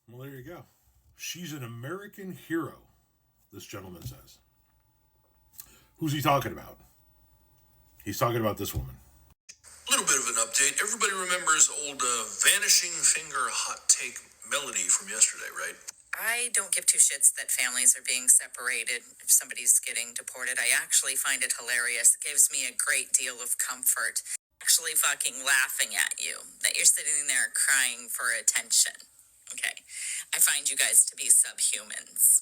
Well, there you go. She's an American hero, this gentleman says. Who's he talking about? He's talking about this woman. A little bit of an update. Everybody remembers old Vanishing Finger hot take Melody from yesterday, right? I don't give two shits that families are being separated if somebody's getting deported. I actually find it hilarious. It gives me a great deal of comfort. Actually fucking laughing at you, that you're sitting there crying for attention. Okay. I find you guys to be subhumans.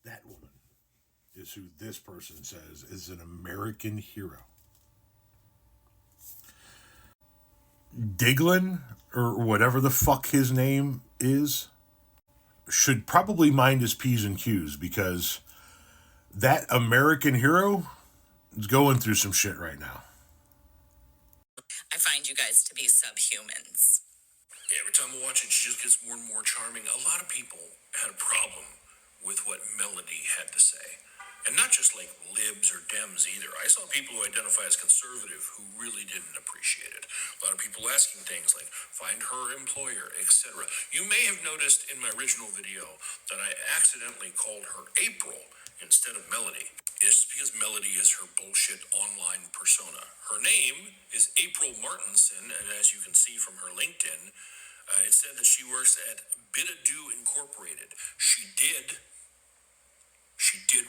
That woman is who this person says is an American hero. Diglin, or whatever the fuck his name is, should probably mind his P's and Q's, because that American hero is going through some shit right now. I find you guys to be subhumans. Every time I watch it, she just gets more and more charming. A lot of people had a problem with what Melody had to say. And not just like libs or Dems either. I saw people who identify as conservative who really didn't appreciate it. A lot of people asking things like, find her employer, etc. You may have noticed in my original video that I accidentally called her April instead of Melody. It's just because Melody is her bullshit online persona. Her name is April Martinson, and as you can see from her LinkedIn, it said that she works at Bidadoo Incorporated. She did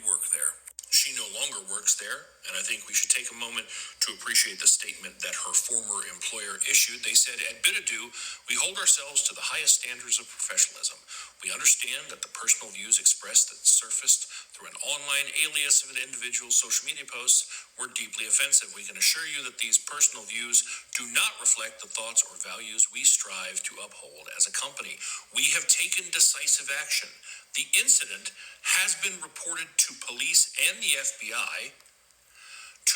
work there. She no longer works there, and I think we should take a moment to appreciate the statement that her former employer issued. They said, at Bidadoo, we hold ourselves to the highest standards of professionalism. We understand that the personal views expressed that surfaced through an online alias of an individual's social media posts were deeply offensive. We can assure you that these personal views do not reflect the thoughts or values we strive to uphold as a company. We have taken decisive action. The incident has been reported to police and the FBI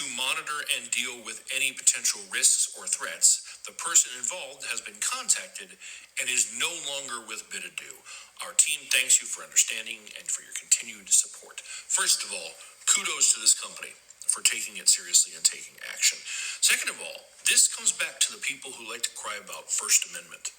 to monitor and deal with any potential risks or threats. The person involved has been contacted and is no longer with Bidadoo. Our team thanks you for understanding and for your continued support. First of all, kudos to this company for taking it seriously and taking action. Second of all, this comes back to the people who like to cry about First Amendment.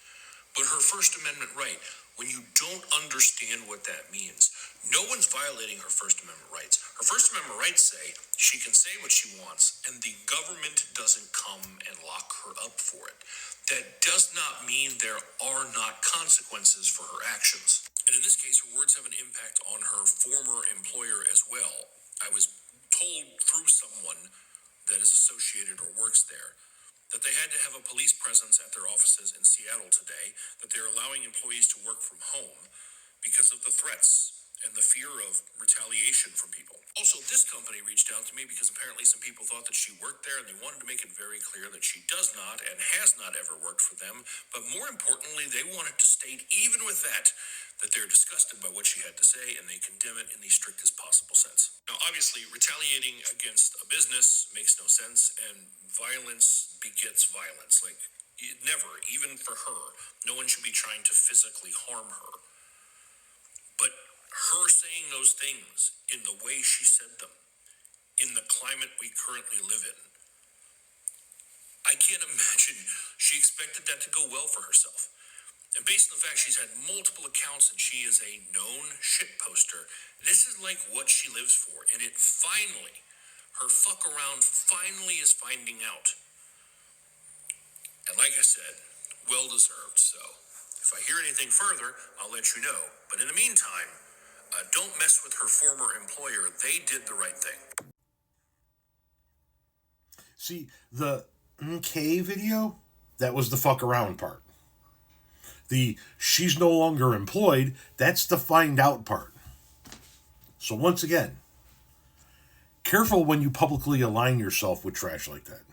But her First Amendment right, when you don't understand what that means, no one's violating her First Amendment rights. Her First Amendment rights say she can say what she wants, and the government doesn't come and lock her up for it. That does not mean there are not consequences for her actions. And in this case, her words have an impact on her former employer as well. I was told through someone that is associated or works there that they had to have a police presence at their offices in Seattle today, that they're allowing employees to work from home because of the threats and the fear of retaliation from people. Also, this company reached out to me because apparently some people thought that she worked there, and they wanted to make it very clear that she does not and has not ever worked for them. But more importantly, they wanted to state, even with that they're disgusted by what she had to say, and they condemn it in the strictest possible sense. Now, obviously, retaliating against a business makes no sense, and violence begets violence. Like, never, even for her, no one should be trying to physically harm her. But her saying those things in the way she said them, in the climate we currently live in, I can't imagine she expected that to go well for herself. And based on the fact she's had multiple accounts and she is a known shitposter, this is like what she lives for. And it finally, her fuck around finally is finding out. And like I said, well deserved. So if I hear anything further, I'll let you know. But in the meantime, don't mess with her former employer. They did the right thing. See, the MK video, that was the fuck around part. The she's no longer employed, that's the find out part. So once again, careful when you publicly align yourself with trash like that.